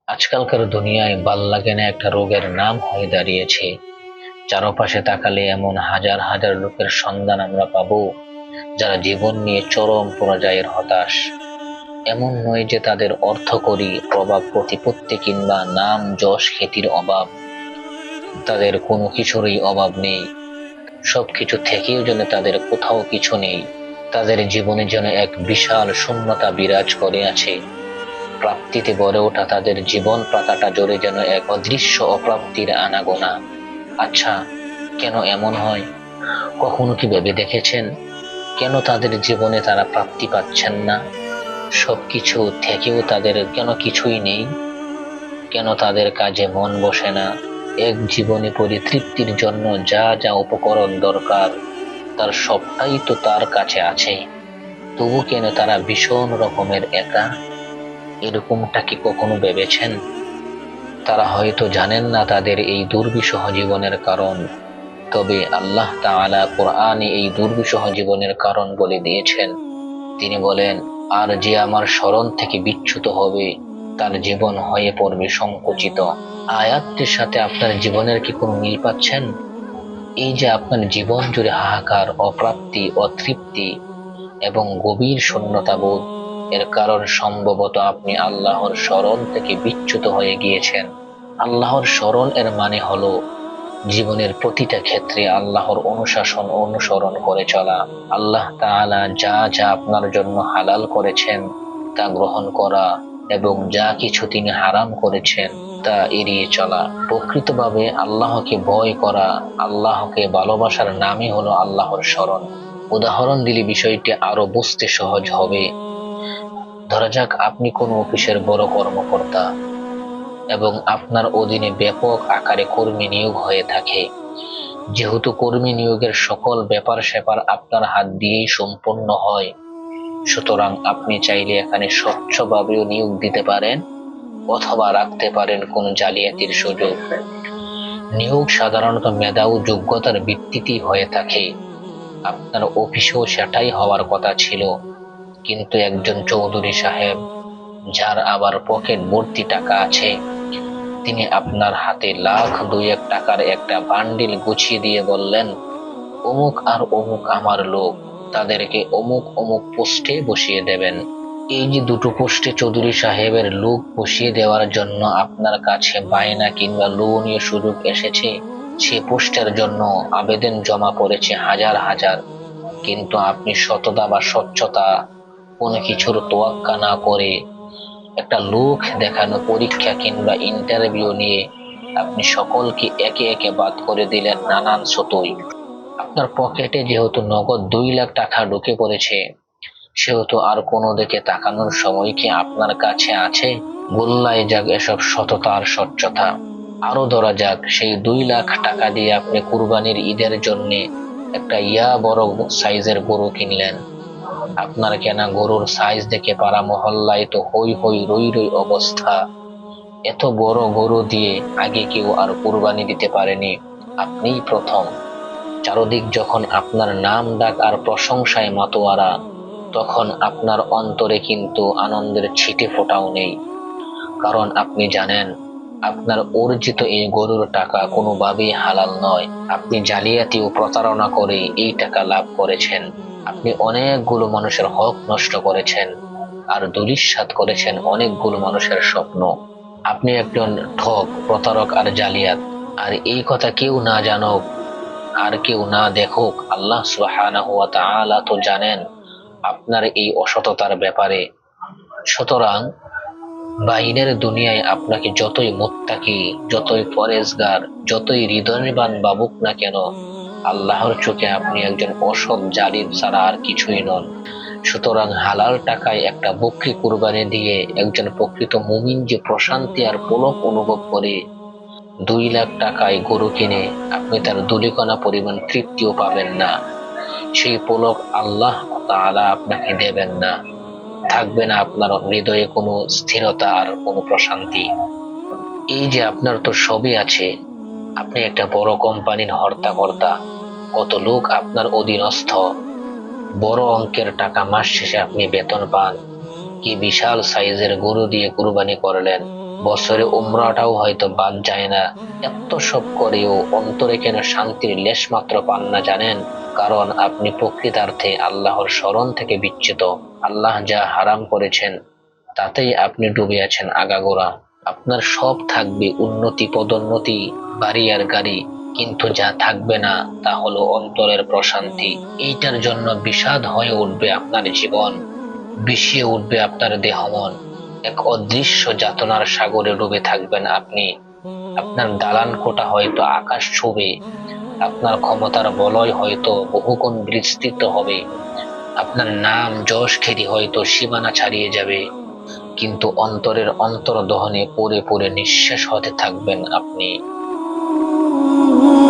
আজকালকার দুনিয়ায় ভাল লাগে না একটা রোগের নাম হয়ে দাঁড়িয়েছে। চারপাশে তাকালে এমন হাজার হাজার লোকের সন্ধান আমরা পাবো যারা জীবন নিয়ে চরম পর্যায়ের হতাশ। এমন নয় যে তাদের অর্থকরী প্রভাব প্রতিপত্তি কিংবা নাম যশ খ্যাতির অভাব, তাদের কোনো কিছুরই অভাব নেই। সবকিছু থেকেও যেন তাদের কোথাও কিছু নেই। তাদের জীবনে যেন এক বিশাল শূন্যতা বিরাজ করে আছে। প্রাপ্তিতে ভরে ওঠা তাদের জীবন পাতাটা জুড়ে যেন এক অদৃশ্য অপ্রাপ্তির আনাগোনা। আচ্ছা, কেন এমন হয়? কখনো কি ভেবে দেখেছেন কেন তাদের জীবনে তারা প্রাপ্তি পাচ্ছেন না? সবকিছু থেকেও তাদের কেন কিছুই নেই? কেন তাদের কাজে মন বসে না? এক জীবনে পরিতৃপ্তির জন্য যা যা উপকরণ দরকার তার সবটাই তো তার কাছে আছে, তবু কেন তারা ভীষণ রকমের একা? এরকমটা কি কখনো ভেবেছেন? তারা হয়তো জানেন না তাদের এই দুর্বিষহ জীবনের কারণ, তবে আল্লাহ তাআলা কোরআনে এই দুর্বিষহ জীবনের কারণ বলে দিয়েছেন। তিনি বলেন, আর যে আমার স্মরণ থেকে বিচ্যুত হবে তার জীবন হয়ে পড়বে সংকুচিত। আয়াতটির সাথে আপনার জীবনের কি কোনো মিল পাচ্ছেন? এই যে আপনার জীবন জুড়ে হাহাকার, অপ্রাপ্তি, অতৃপ্তি এবং গভীর শূন্যতাবোধ, এর কারণ সম্ভবত আপনি আল্লাহর স্মরণ থেকে বিচ্যুত হয়ে গিয়েছেন। আল্লাহর স্মরণ এর মানে হলো জীবনের প্রতিটা ক্ষেত্রে আল্লাহর অনুশাসন অনুসরণ করে চলা। আল্লাহ তাআলা যা যা আপনার জন্য হালাল করেছেন তা গ্রহণ করা এবং যা কিছু তিনি হারাম করেছেন তা এড়িয়ে চলা। প্রকৃতভাবে আল্লাহকে ভয় করা, আল্লাহকে ভালোবাসার নামই হলো আল্লাহর স্মরণ। উদাহরণ দিলে বিষয়টি আরো বুঝতে সহজ হবে। ধরা যাক আপনি কোনো অফিসের বড় কর্মকর্তা এবং আপনার অধীনে ব্যাপক আকারে কর্মী নিয়োগ হয়ে থাকে। যেহেতু কর্মী নিয়োগের সকল ব্যাপার স্যাপার আপনার হাত দিয়েই সম্পন্ন হয়, সুতরাং আপনি চাইলে এখানে স্বচ্ছভাবেও নিয়োগ দিতে পারেন অথবা রাখতে পারেন কোনো জালিয়াতির সুযোগ। নিয়োগ সাধারণত মেধা ও যোগ্যতার ভিত্তিতেই হয়ে থাকে। আপনার অফিসেও সেটাই হওয়ার কথা ছিল, কিন্তু একজন চৌধুরী সাহেব, যার আবার পকেট ভর্তি টাকা আছে, তিনি আপনার হাতে লাখ দুয়েক টাকার একটা বান্ডিল গুছিয়ে দিয়ে বললেন, অমুক আর অমুক আমার লোক, তাদেরকে অমুক অমুক পোস্টে বসিয়ে দেবেন। এই যে দুটো পোস্টে চৌধুরী সাহেবের লোক বসিয়ে দেওয়ার জন্য আপনার কাছে বায়না কিংবা লোভনীয় সুযোগ এসেছে, সে পোস্টের জন্য আবেদন জমা পড়েছে হাজার হাজার, কিন্তু আপনি সততা বা স্বচ্ছতা কোনো কিছুর তোয়াক্কা না করে একটা লোক দেখানো পরীক্ষা কিংবা ইন্টারভিউ নিয়ে আপনি সকলকে একে একে বাদ করে দিলেন নানান শতই। আপনার পকেটে যেহেতু নগদ 2 লাখ টাকা ঢুকে পড়েছে, সেহেতু আর কোনো দিকে তাকানোর সময় কি আপনার কাছে আছে? গোল্লায় যাক এসব সততা আর স্বচ্ছতা। আরো ধরা যাক সেই 2 লাখ টাকা দিয়ে আপনি কুরবানির ঈদের জন্য একটা বড় সাইজের গরু কিনলেন। আপনার কেনা গরুর সাইজ দেখে পাড়া মহল্লায় তো হই হই রই রই অবস্থা। এত বড় গরু দিয়ে আগে কেউ আর কুরবানি দিতে পারেনি, আপনিই প্রথম। চারদিক যখন আপনার নাম ডাক আর প্রশংসায় মাতোয়ারা, তখন আপনার অন্তরে কিন্তু আনন্দের ছিটে ফোঁটাও নেই। কারণ আপনি জানেন আপনার অর্জিত এই গরুর টাকা কোনোভাবেই হালাল নয়। আপনি জালিয়াতি ও প্রতারণা করে এই টাকা লাভ করেছেন। আপনি অনেকগুলো মানুষের হক নষ্ট করেছেন আর দুলিশ্বাত করেছেন অনেকগুলো মানুষের স্বপ্ন। আপনি একজন ঠক, প্রতারক আর জালিয়াত। আর এই কথা কেউ না জানুক আর কেউ না দেখুক, আল্লাহ সুবহানাহু ওয়া তাআলা তো জানেন আপনার এই অসততার ব্যাপারে। সুতরাং বাইরের দুনিয়ায় আপনাকে যতই মুত্তাকি, যতই পরেজগার, যতই হৃদয়বান ভাবুক না কেন, আল্লাহর চোখে আপনি একজন অসৎ জালিম ছাড়া আর কিছুই নন। সুতরাং হালাল টাকায় একটা বকরি কুরবানি দিয়ে একজন প্রকৃত মুমিন যে প্রশান্তি আর পুলক অনুভব করে, 2 লাখ টাকায় গরু কিনে আপনি তার ধূলিকণা পরিমাণ তৃপ্তিও পাবেন না। সেই পুলক আল্লাহ তাআলা আপনাকে দেবেন না। থাকবে না আপনার হৃদয়ে কোনো স্থিরতা আর কোনো প্রশান্তি। এই যে আপনার তো সবই আছে, আপনি একটা বড় কোম্পানির হর্তাকর্তা, কত লোক আপনার অধীনস্থ, বড় অঙ্কের টাকা মাস শেষে আপনি বেতন পান, কি বিশাল সাইজের গরু দিয়ে কুরবানি করলেন, বছরে উমরাটাও হয়তো বাদ যায় না। এত সব করেও অন্তরে কেন শান্তির লেশ মাত্র পান না জানেন? কারণ আপনি প্রকৃতার্থে আল্লাহর স্মরণ থেকে বিচ্যুত। আল্লাহ যা হারাম করেছেন তাতেই আপনি ডুবে আছেন আগাগোড়া। আপনার সব থাকবে উন্নতি, পদোন্নতি, বাড়ি আর গাড়ি, কিন্তু যা থাকবে না তা হলো অন্তরের প্রশান্তি। এইটার জন্য বিষাদ হয়ে উঠবে আপনার জীবন, বিষিয়ে উঠবে আপনার দেহ মন। এক অদৃশ্য যাতনার সাগরে ডুবে থাকবেন আপনি। আপনার দালান কোঠা হয়তো আকাশ ছুবে, আপনার ক্ষমতার বলয় হয়তো বহুগুণ বিস্তৃত হবে, আপনার নাম যশ খ্যাতি হয়তো সীমানা ছাড়িয়ে যাবে, কিন্তু অন্তরের অন্তর্দহনে পড়ে পড়ে নিঃশেষ হতে থাকবেন আপনি।